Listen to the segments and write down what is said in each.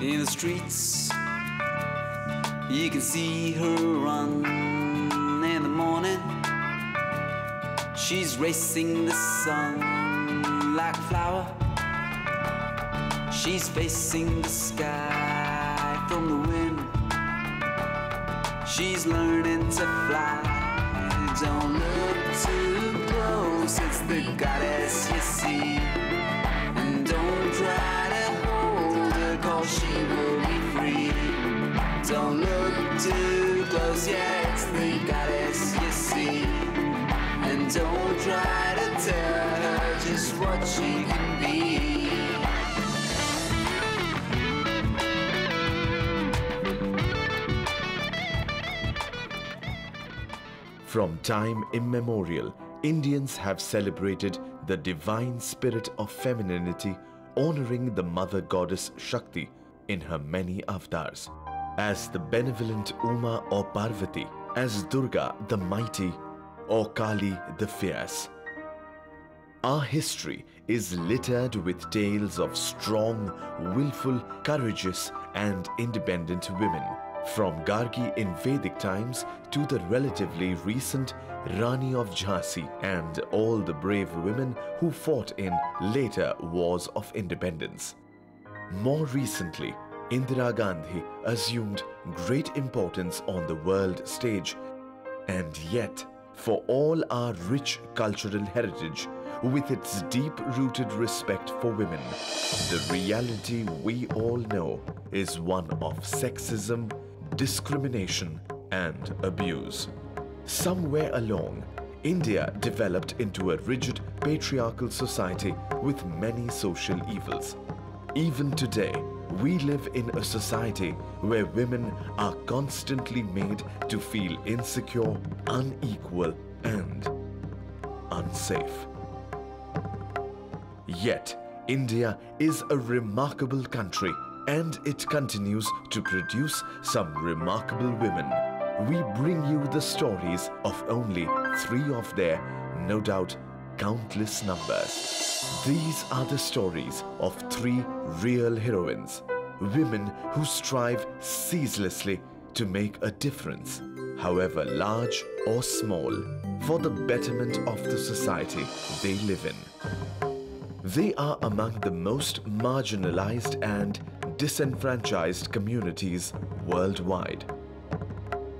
In the streets, you can see her run in the morning. She's racing the sun like a flower. She's facing the sky from the wind. She's learning to fly. Don't look too close, it's the goddess you see. And don't try to hold her, cause she will be free. Don't look too close, yeah, it's the goddess you see. And don't try to tell her just what she can be. From time immemorial, Indians have celebrated the divine spirit of femininity, honoring the mother goddess Shakti in her many avatars, as the benevolent Uma or Parvati, as Durga the mighty, or Kali the fierce. Our history is littered with tales of strong, willful, courageous and independent women, from Gargi in Vedic times to the relatively recent Rani of Jhansi and all the brave women who fought in later wars of independence. More recently, Indira Gandhi assumed great importance on the world stage, and yet, for all our rich cultural heritage, with its deep-rooted respect for women, the reality we all know is one of sexism, discrimination and abuse. Somewhere along, India developed into a rigid patriarchal society with many social evils. Even today, we live in a society where women are constantly made to feel insecure, unequal and unsafe. Yet, India is a remarkable country and it continues to produce some remarkable women. We bring you the stories of only 3 of their, no doubt, countless numbers. These are the stories of 3 real heroines, women who strive ceaselessly to make a difference, however large or small, for the betterment of the society they live in. They are among the most marginalized and disenfranchised communities worldwide.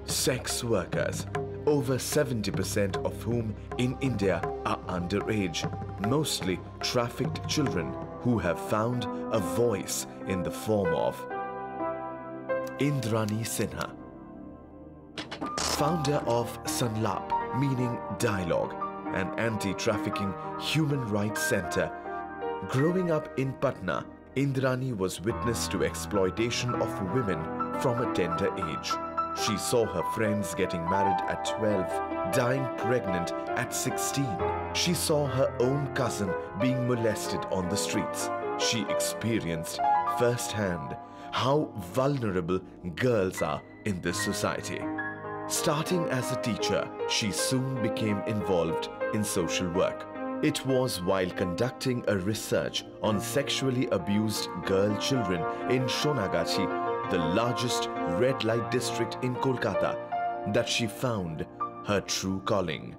Sex workers, over 70% of whom in India are underage, mostly trafficked children who have found a voice in the form of Indrani Sinha, founder of Sanlaap, meaning dialogue, an anti-trafficking human rights center. Growing up in Patna, Indrani was witness to exploitation of women from a tender age. She saw her friends getting married at 12, dying pregnant at 16. She saw her own cousin being molested on the streets. She experienced firsthand how vulnerable girls are in this society. Starting as a teacher, she soon became involved in social work. It was while conducting a research on sexually abused girl children in Sonagachi, the largest red light district in Calcutta, that she found her true calling.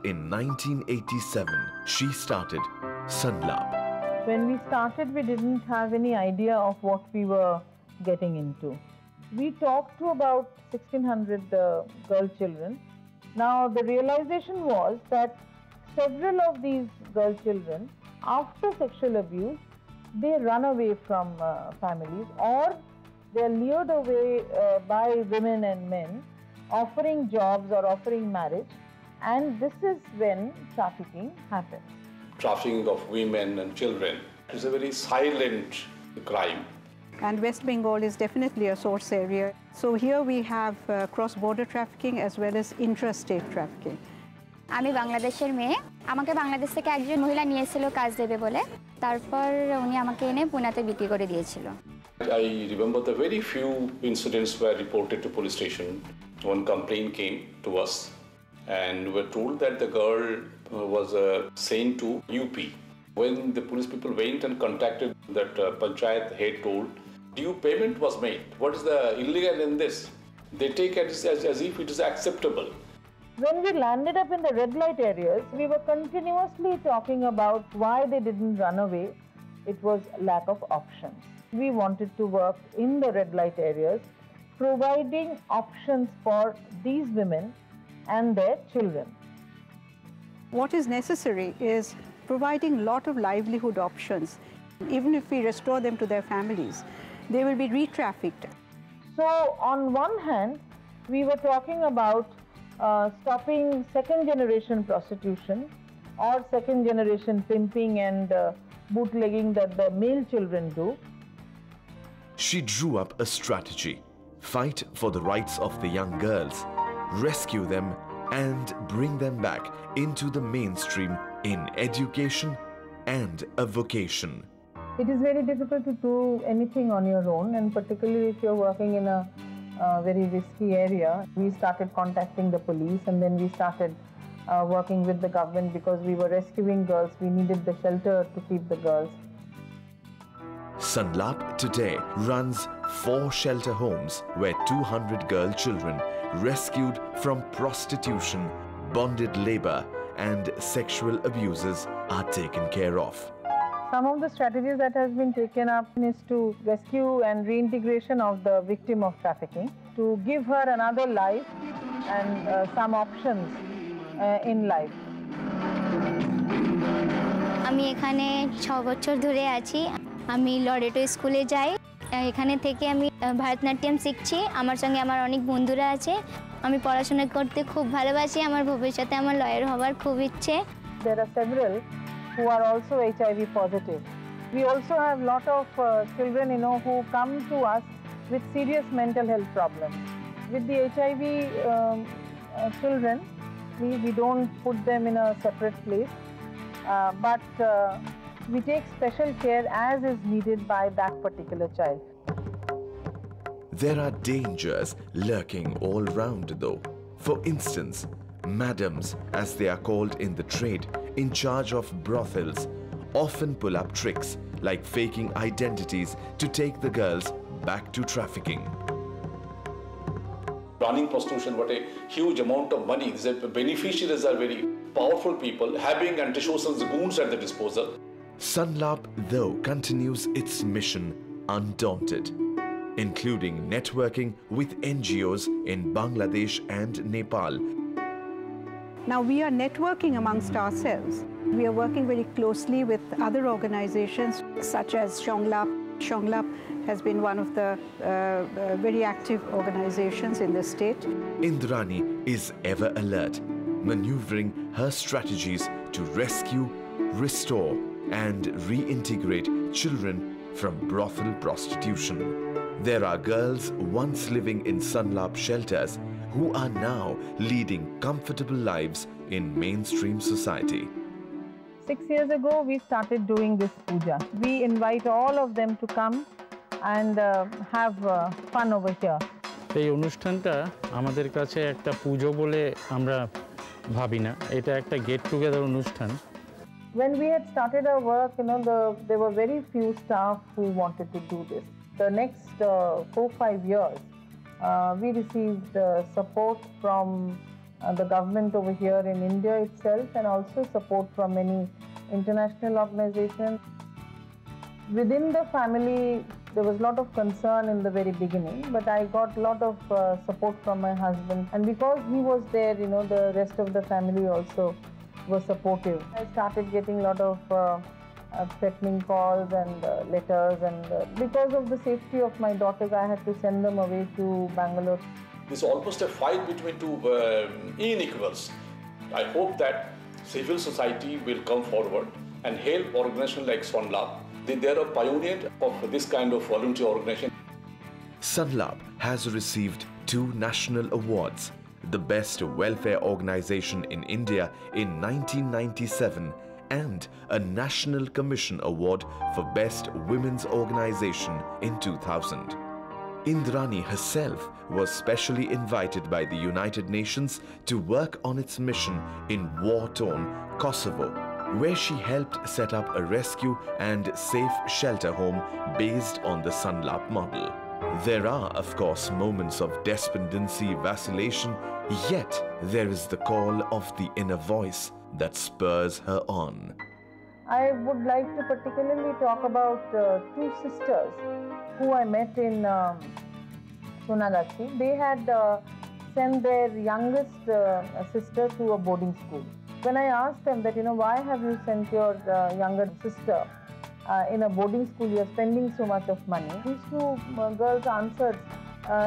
In 1987, she started Sanlaap. When we started, we didn't have any idea of what we were getting into. We talked to about 1,600 girl children. Now, the realization was that several of these girl children, after sexual abuse, they run away from families, or they are lured away by women and men, offering jobs or offering marriage, and this is when trafficking happens. Trafficking of women and children is a very silent crime. And West Bengal is definitely a source area. So here we have cross-border trafficking as well as intrastate trafficking. আমি বাংলাদেশের মেয়ে আমাকে বাংলাদেশ থেকে একজন মহিলা নিয়েছিল কাজ দেবে বলে তারপর উনি আমাকে এনে পুনাতে বিক্রি করে দিয়েছিল I remember the very few incidents were reported to police station. One complaint came to us and we were told that the girl was sent to UP. When the police people went and contacted that panchayat head told due payment was made. What is the illegal in this? They take it as if it is acceptable. When we landed up in the red light areas, we were continuously talking about why they didn't run away. It was lack of options. We wanted to work in the red light areas, providing options for these women and their children. What is necessary is providing a lot of livelihood options. Even if we restore them to their families, they will be re-trafficked. So on one hand, we were talking about stopping second generation prostitution or second generation pimping and bootlegging that the male children do. She drew up a strategy: fight for the rights of the young girls, rescue them and bring them back into the mainstream in education and a vocation. It is very difficult to do anything on your own, and particularly if you're working in a very risky area. We started contacting the police, and then we started working with the government because we were rescuing girls. We needed the shelter to keep the girls. Sanlaap today runs 4 shelter homes where 200 girl children rescued from prostitution, bonded labor and sexual abuses are taken care of. Some of the strategies that has been taken up is to rescue and reintegration of the victim of trafficking, to give her another life and some options in life. আমি এখানে 6 বছর ধরে আছি। আমি Loreto স্কুলে যাই। এখানে থেকে আমি ভারতনাট্যম শিখছি। আমার সঙ্গে আমার অনেক বন্ধুরা আছে। আমি পড়াশোনা করতে খুব ভালোবাসি। আমার ভবিষ্যতে আমার লয়ার হওয়ার খুব ইচ্ছে। There are several who are also HIV positive. We also have a lot of children, who come to us with serious mental health problems. With the HIV children, we don't put them in a separate place, but we take special care as is needed by that particular child. There are dangers lurking all round though. For instance, madams, as they are called in the trade, in charge of brothels, often pull up tricks like faking identities to take the girls back to trafficking. Running prostitution, what a huge amount of money. The beneficiaries are very powerful people having anti-social goons at their disposal. Sanlaap, though, continues its mission undaunted, including networking with NGOs in Bangladesh and Nepal. Now we are networking amongst ourselves. We are working very closely with other organizations such as Sanlaap. Sanlaap has been one of the very active organizations in the state. Indrani is ever alert, maneuvering her strategies to rescue, restore and reintegrate children from brothel prostitution. There are girls once living in Sanlaap shelters who are now leading comfortable lives in mainstream society. 6 years ago, we started doing this puja. We invite all of them to come and have fun over here. এই অনুষ্ঠানটা আমাদের কাছে একটা পুজো বলে আমরা ভাবি না, এটা একটা গেট টুগেদার অনুষ্ঠান। When we had started our work, there were very few staff who wanted to do this. The next 4-5 years, we received support from the government over here in India itself, and also support from many international organizations. Within the family, there was a lot of concern in the very beginning, but I got a lot of support from my husband, and because he was there, the rest of the family also was supportive. I started getting a lot of threatening calls and letters, and because of the safety of my daughters, I had to send them away to Bangalore. It's almost a fight between two inequals. I hope that civil society will come forward and help organizations like Sanlaap. They are a pioneer of this kind of volunteer organization. Sanlaap has received 2 national awards: the Best Welfare Organization in India in 1997 and a National Commission Award for Best Women's Organization in 2000. Indrani herself was specially invited by the United Nations to work on its mission in war-torn Kosovo where she helped set up a rescue and safe shelter home based on the Sanlaap model. There are, of course, moments of despondency, vacillation, yet there is the call of the inner voice that spurs her on. I would like to particularly talk about two sisters who I met in Sonagachi. They had sent their youngest sister to a boarding school. When I asked them that, why have you sent your younger sister in a boarding school, you are spending so much of money. These two girls answered,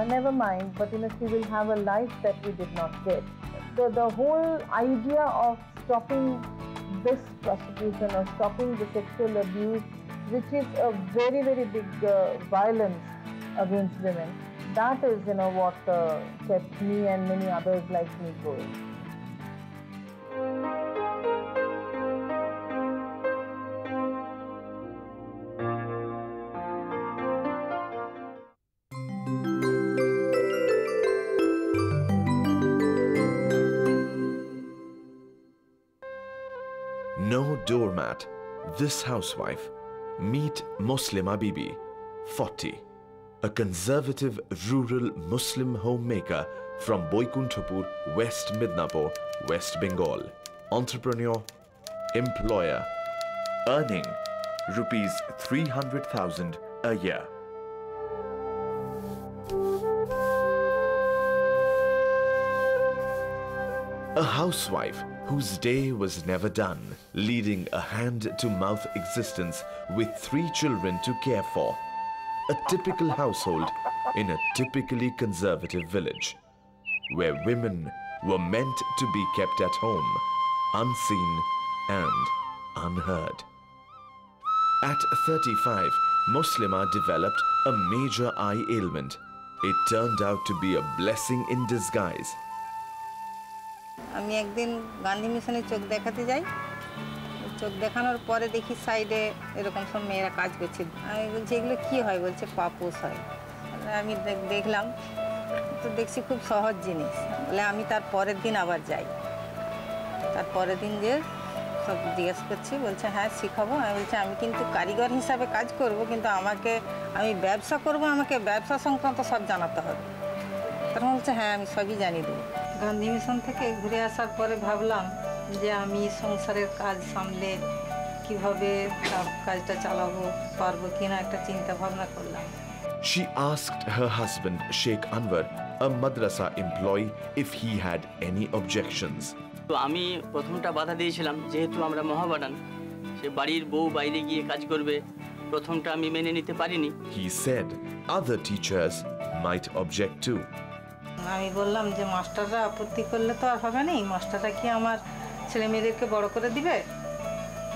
never mind, but she will have a life that we did not get. The whole idea of stopping this prostitution or stopping the sexual abuse, which is a very, very big violence against women, that is, what kept me and many others like me going. No doormat, this housewife. Meet Moslema Bibi, 40, a conservative rural Muslim homemaker from Boikunthapur, West Midnapur, West Bengal. Entrepreneur, employer, earning rupees 300,000 a year. A housewife whose day was never done, leading a hand-to-mouth existence with 3 children to care for. A typical household in a typically conservative village, where women were meant to be kept at home, unseen and unheard. At 35, Moslema developed a major eye ailment. It turned out to be a blessing in disguise. আমি একদিন গান্ধী মিশনে চোখ দেখাতে যাই চোখ দেখানোর পরে দেখি সাইডে এরকম সব মেয়েরা কাজ করছে আমি বলছি এগুলো কি হয় বলছে পাপোশ হয় আমি দেখলাম তো দেখছি খুব সহজ জিনিস বলে আমি তার পরের দিন আবার যাই তার পরের দিন যে সব জিজ্ঞেস করছি বলছে হ্যাঁ শিখাবো আমি বলছি আমি কিন্তু কারিগর হিসাবে কাজ করব কিন্তু আমি ব্যবসা করব আমাকে ব্যবসা সংক্রান্ত সব জানাতে হবে তখন বলছে হ্যাঁ আমি সবই জানি দেবো গান্ধী মিশন থেকে ঘুরে আসার পরে ভাবলাম যে আমি সংসারের কাজ সামলে কিভাবে কাজটা চালাবো পারবো কিনা একটা চিন্তা ভাবনা করলাম She asked her husband Sheikh Anwar, a madrasa employee, if he had any objections. তো আমি প্রথমটা বাধা দিয়েছিলাম যেহেতু আমরা মহাবাডান সে বাড়ির বউ বাইরে গিয়ে কাজ করবে প্রথমটা আমি মেনে নিতে পারিনি He said other teachers might object too. আমি বললাম যে মাস্টাররা আপত্তি করলে তো আর হবে না মাস্টাররা কি আমার ছেলে মেয়েদেরকে বড় করে দিবে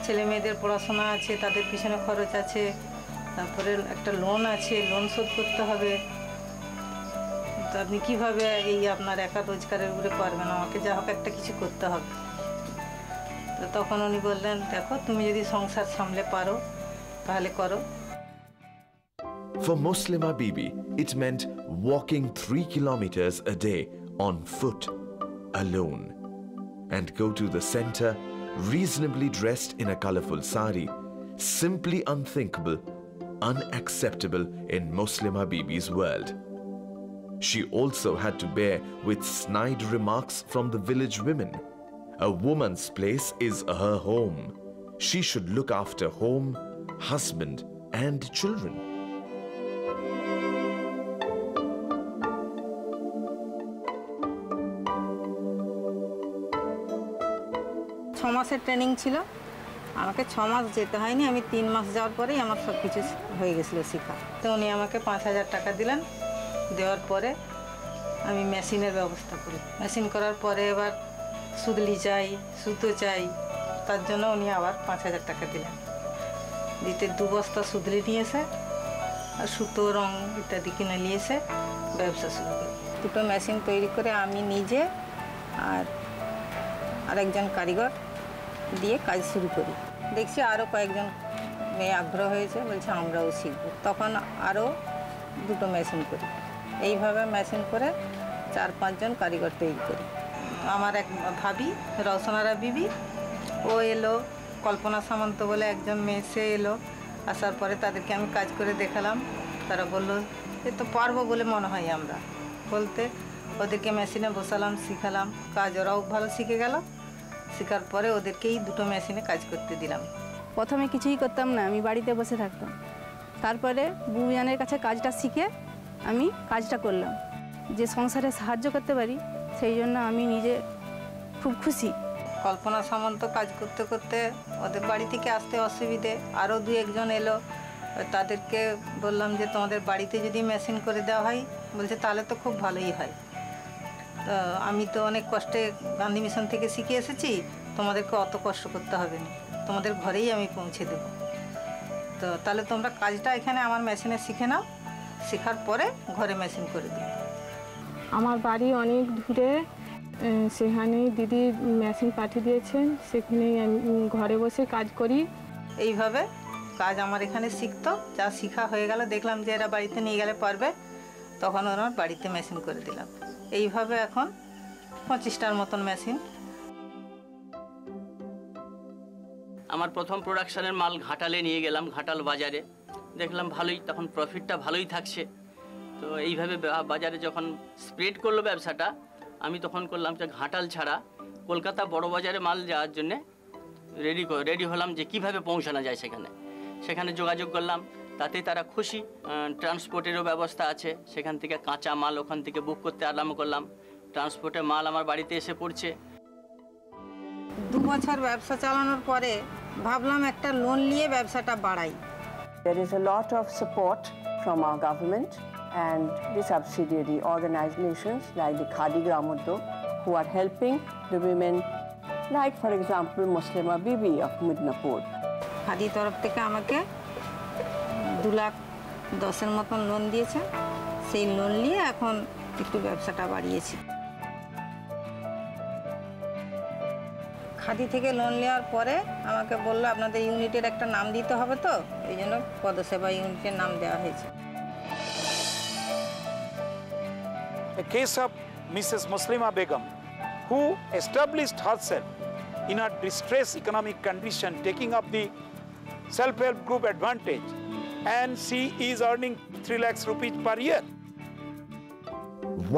ছেলে মেয়েদের পড়াশোনা আছে তাদের পিছনে খরচ আছে তারপরে একটা লোন আছে লোন শোধ করতে হবে তো আপনি কিভাবে এই আপনার একা রোজগারের উপরে পারবেন আমাকে যা হোক একটা কিছু করতে হবে তো তখন উনি বললেন দেখো তুমি যদি সংসার সামলে পারো তাহলে করো For Moslema Bibi, it meant walking 3 kilometers a day on foot, alone, and go to the center, reasonably dressed in a colorful sari, simply unthinkable, unacceptable in Moslema Bibi's world. She also had to bear with snide remarks from the village women. A woman's place is her home. She should look after home, husband, and children. মাসের training ছিল আমাকে 6 মাস যেতে হয়নি আমি 3 মাস যাওয়ার পরেই আমার সব কিছু হয়ে গেছিল শেখা তো উনি আমাকে 5000 টাকা দিলেন দেওয়ার পরে আমি মেশিনের ব্যবস্থা করি মেশিন করার পরে এবার সুতলি চাই সুতো চাই তার জন্য উনি আবার 5000 টাকা দিলেন দিতে 2 বস্তা সুতলি নিয়ে এসে আর সুতো রং ইত্যাদি কিনে নিয়ে এসে ব্যবসা শুরু করি দুটো মেশিন তৈরি করে আমি নিজে আর আরেকজন কারিগর দিয়ে কাজ শুরু করি দেখছি আরও কয়েকজন মেয়ে আগ্রহ হয়েছে বলছে আমরাও শিখব তখন আরও দুটো মেশিন করি এইভাবে মেশিন করে 4-5 জন কারিগর তৈরি করি আমার এক ভাবি রওশনারা বিবি ও এলো কল্পনা সামন্ত বলে একজন মেয়ে সে এলো, আসার পরে তাদেরকে আমি কাজ করে দেখালাম। তারা বললো এ তো পারবো বলে মনে হয় আমরা বলতে, ওদেরকে মেশিনে বসালাম, শিখালাম কাজ, ওরাও ভালো শিখে গেল। শেখার পরে ওদেরকেই দুটো মেশিনে কাজ করতে দিলাম। প্রথমে কিছুই করতাম না, আমি বাড়িতে বসে থাকতাম। তারপরে বুবুজানের কাছে কাজটা শিখে আমি কাজটা করলাম, যে সংসারে সাহায্য করতে পারি সেই জন্য আমি নিজে খুব খুশি। কল্পনা সামন্ত কাজ করতে করতে ওদের বাড়ি থেকে আসতে অসুবিধে, আরও দু একজন এলো, তাদেরকে বললাম যে তোমাদের বাড়িতে যদি মেশিন করে দেওয়া হয়, বলছে তাহলে তো খুব ভালোই হয়। তো আমি তো অনেক কষ্টে গান্ধী মিশন থেকে শিখে এসেছি, তোমাদেরকে অত কষ্ট করতে হবে না, তোমাদের ঘরেই আমি পৌঁছে দেব। তো তাহলে তোমরা কাজটা এখানে আমার মেশিনে শিখে নাও, শেখার পরে ঘরে মেশিন করে দেবো। আমার বাড়ি অনেক দূরে, সেখানেই দিদি মেশিন পাঠিয়ে দিয়েছেন, সেখানেই আমি ঘরে বসে কাজ করি। এইভাবে কাজ আমার এখানে শিখতো, যা শেখা হয়ে গেল, দেখলাম যে এরা বাড়িতে নিয়ে গেলে পারবে, তখন ওরা বাড়িতে মেশিন করে দিলাম। এইভাবে এখন 25টার মতন মেশিন। আমার প্রথম প্রোডাকশনের মাল ঘাটালে নিয়ে গেলাম, ঘাটাল বাজারে দেখলাম ভালোই, তখন প্রফিটটা ভালোই থাকছে। তো এইভাবে বাজারে যখন স্প্রেড করলো ব্যবসাটা, আমি তখন করলাম যে ঘাটাল ছাড়া কলকাতা বড় বাজারে মাল যাওয়ার জন্যে রেডি হলাম যে কিভাবে পৌঁছানো যায় সেখানে যোগাযোগ করলাম। তাতে তারা খুশি, ট্রান্সপোর্টেরও ব্যবস্থা আছে, সেখান থেকে কাঁচা মাল ওখান থেকে বুক করতে আরম্ভ করলাম। ট্রান্সপোর্টে মাল আমার বাড়িতে এসে পড়ছে। 2 বছর ব্যবসা চালানোর পরে ভাবলাম একটা লোন নিয়ে ব্যবসাটা বাড়াই। There is a lot of support from our government and the subsidiary organizations like the Khadi Gramodyog who are helping the women, like for example Moslema Bibi of Midnapur. Khadi তরফ থেকে আমাকে 2,10,000 মতন লোন দিয়েছে, সেই loan নিয়ে এখন একটু ব্যবসাটা বাড়িয়েছি। খাদি থেকে লোন নেওয়ার পরে আমাকে বললো আপনাদের ইউনিটের একটা নাম দিতে হবে, তো এই জন্য পদসেবা ইউনিটের নাম দেওয়া হয়েছে। A case of Mrs. Moslema Begum, who established herself in a distressed economic condition, taking up the self-help group advantage, and she is earning 3 lakhs rupees per year.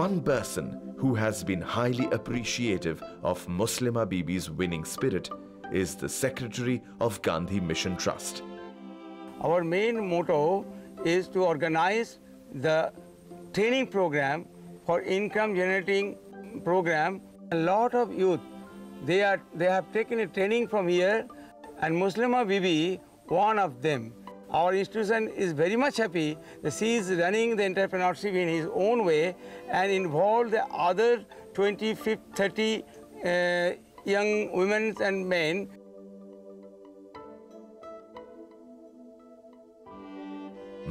One person who has been highly appreciative of Moslema Bibi's winning spirit is the Secretary of Gandhi Mission Trust. Our main motto is to organize the training program for income generating program. A lot of youth, they have taken a training from here, and Moslema Bibi, one of them. Our institution is very much happy that she is running the entrepreneurship in his own way and involve the other 20, 30 young women and men.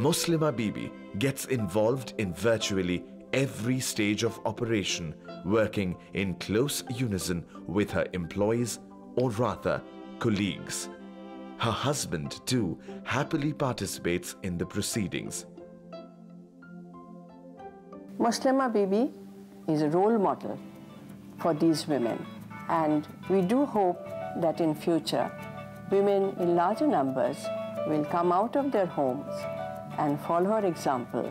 Moslema Bibi gets involved in virtually every stage of operation, working in close unison with her employees, or rather, colleagues. Her husband, too, happily participates in the proceedings. Moslema Bibi is a role model for these women, and we do hope that in future, women in larger numbers will come out of their homes and follow her example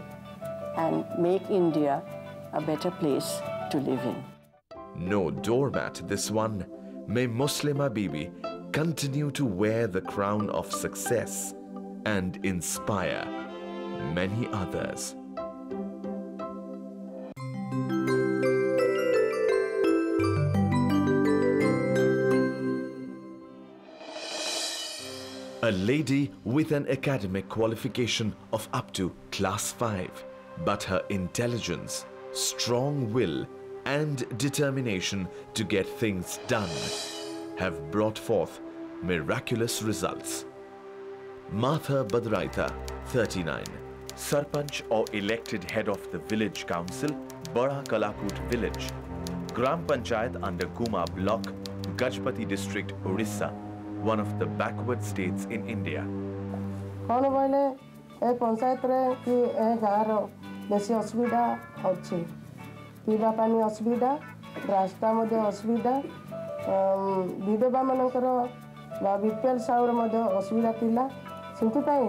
and make India a better place to live in. No doormat this one. May Moslema Bibi continue to wear the crown of success and inspire many others. A lady with an academic qualification of up to class 5, but her intelligence, strong will and determination to get things done have brought forth miraculous results. Martha Badraita, 39, Sarpanch or elected head of the village council, Bada Kalaput village, Gram Panchayat under Guma block, Gajpati district, Orissa, one of the backward states in India. कौन बोले ए पंचायत रे कि ए गाँव बेसी असुविधा अच्छी पीवा पानी असुविधा रास्ता मध्य असुविधा विधवा मानकर বা বিপিএল সাউরে মধ্যে অসুবিধা ଥିଲା সেন্থিপাই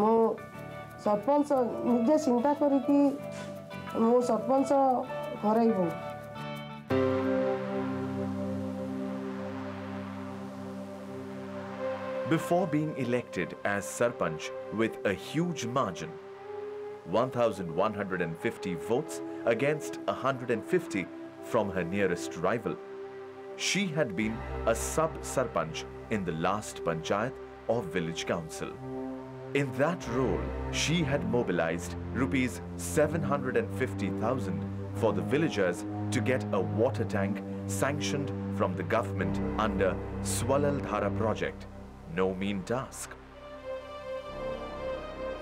মু सरपंच निजे चिंता करिकी मु sarpanch कराइबु। Before being elected as Sarpanch with a huge margin, 1,150 votes against 150 from her nearest rival, she had been a sub-Sarpanch in the last Panchayat or village council. In that role, she had mobilized rupees 750,000 for the villagers to get a water tank sanctioned from the government under Swalaldhara project. No mean task.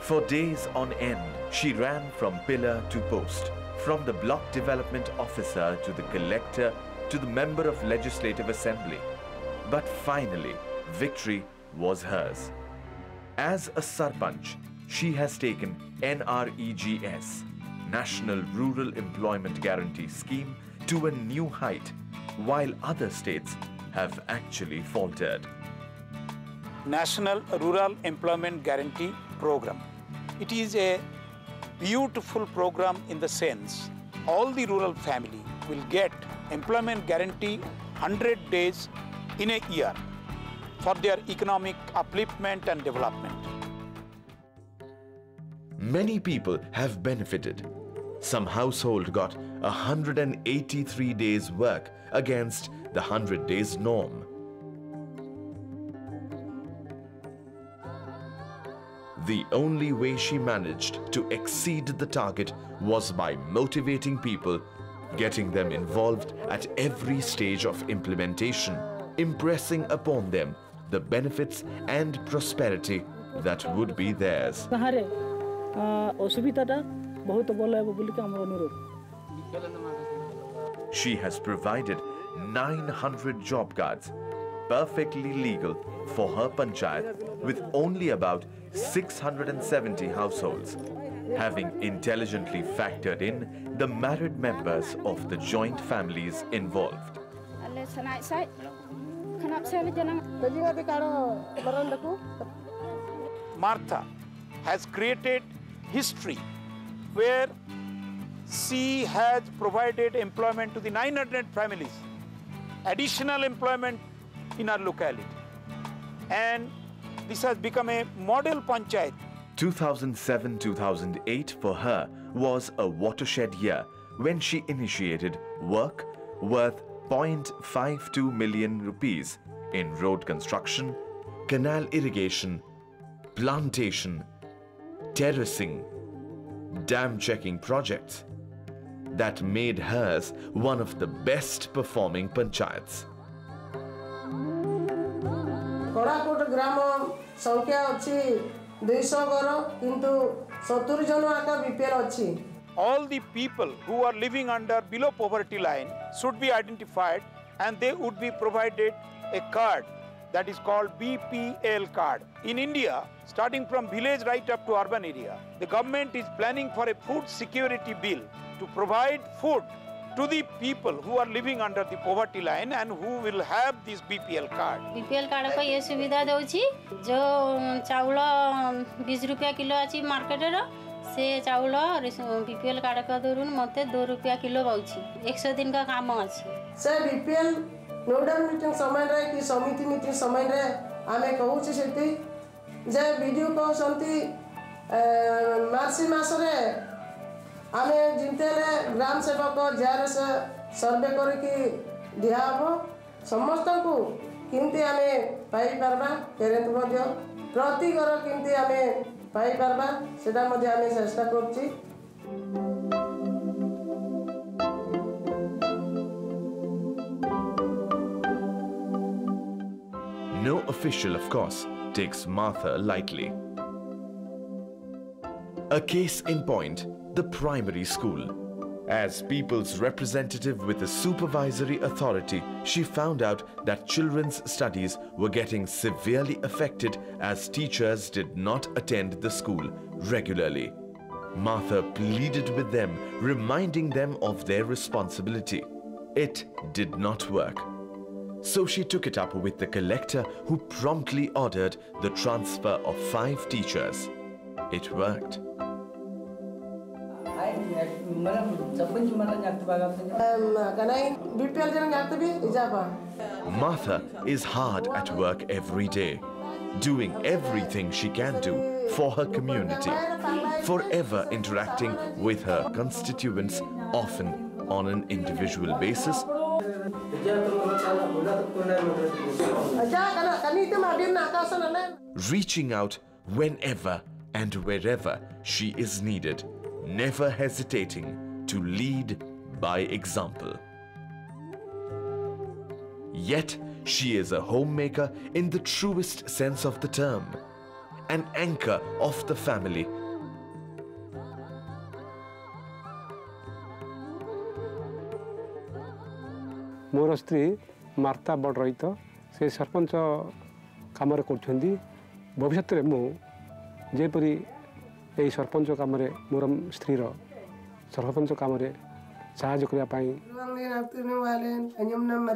For days on end, she ran from pillar to post, from the block development officer to the collector to the member of Legislative Assembly. But finally, victory was hers. As a Sarpanch, she has taken NREGS, National Rural Employment Guarantee Scheme, to a new height, while other states have actually faltered. National Rural Employment Guarantee Program. It is a beautiful program in the sense all the rural family will get employment guarantee 100 days in a year for their economic upliftment and development. Many people have benefited. Some household got 183 days work against the 100 days norm. The only way she managed to exceed the target was by motivating people, getting them involved at every stage of implementation, impressing upon them the benefits and prosperity that would be theirs. She has provided 900 job cards, perfectly legal for her panchayat, with only about 670 households, having intelligently factored in the married members of the joint families involved. Martha has created history where she has provided employment to the 900 families, additional employment in our locality, and this has become a model panchayat. 2007-2008 for her was a watershed year when she initiated work worth 0.52 million rupees in road construction, canal irrigation, plantation, terracing, dam checking projects that made hers one of the best performing panchayats. Koraput ग्राम संख्या अच्छी 200 घर किंतु 70 जन आका BPL अच्छी. All the people who are living under below poverty line should be identified and they would be provided a card that is called BPL card. In India, starting from village right up to urban area, the government is planning for a food security bill to provide food to the people who are living under the poverty line and who will have this BPL card. BPL card को ये सुविधा देउची जो चाउल 20 रुपया kilo अछि market रो से चाउल BPL card का दरुन मते 2 रुपया किलो बाउची 100 दिन का काम अछि से BPL नोडल मीटिंग समय रे कि समिति मीटिंग समय रे आमे कहूची सेती जे वीडियो को संती मार्च मास रे आमे जिनतेले ग्राम सेवक जार से सर्वे करके दिया हो समस्त को किंती आमे पाई परबा पेरेंट मध्य प्रति घर किंती आमे पाई परबा सेटा मध्य आमे चेष्टा करछि. No official, of course, takes Martha lightly. A case in point, the primary school. As people's representative with a supervisory authority, she found out that children's studies were getting severely affected as teachers did not attend the school regularly. Martha pleaded with them, reminding them of their responsibility. It did not work. So she took it up with the collector, who promptly ordered the transfer of 5 teachers. It worked. Martha is hard at work every day, doing everything she can do for her community, forever interacting with her constituents, often on an individual basis, reaching out whenever and wherever she is needed, never hesitating to lead by example. Yet, she is a homemaker in the truest sense of the term, an anchor of the family. मोर स्त्री Marta बड़ रही तो से सरपंच काम कर भविष्य में जेपरी यही सरपंच काम मोर स्त्री सरपंच काम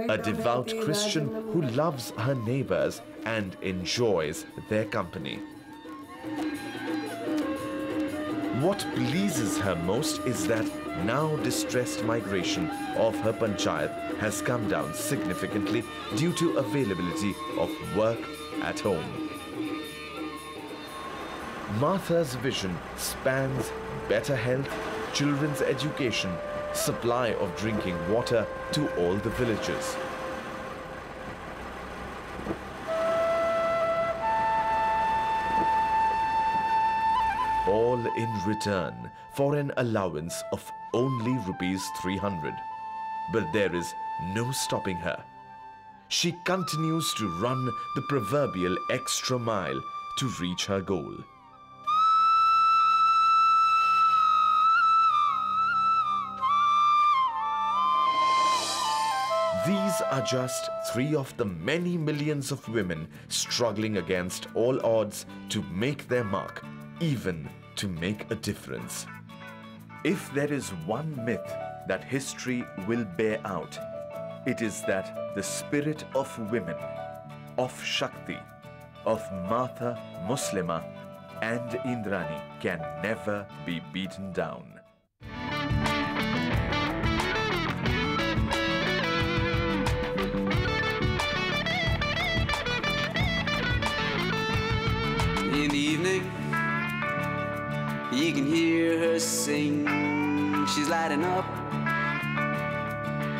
A devout Christian who loves her neighbors and enjoys their company. What pleases her most is that now distressed migration of her panchayat has come down significantly due to availability of work at home. Martha's vision spans better health, children's education, supply of drinking water to all the villages. All in return for an allowance of only ₹300. But there is no stopping her. She continues to run the proverbial extra mile to reach her goal. These are just 3 of the many millions of women struggling against all odds to make their mark, even to make a difference. If there is one myth that history will bear out, it is that the spirit of women, of Shakti, of Martha, Moslema and Indrani can never be beaten down. In the evening, you can hear her sing. She's lighting up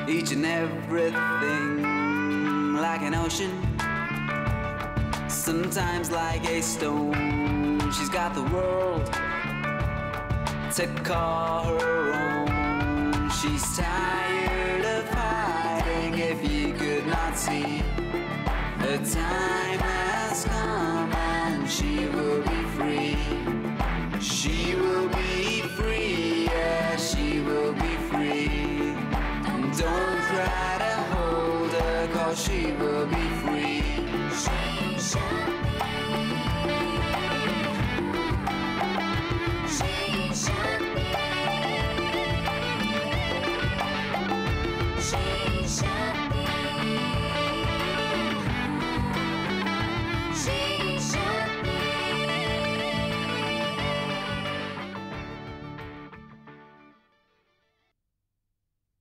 each and everything like an ocean, sometimes like a stone. She's got the world to call her own. She's tired of hiding, if you could not see. The time has come and she will be free. She will be free, yeah, she will be free. And don't try to hold her, 'cause she will be free.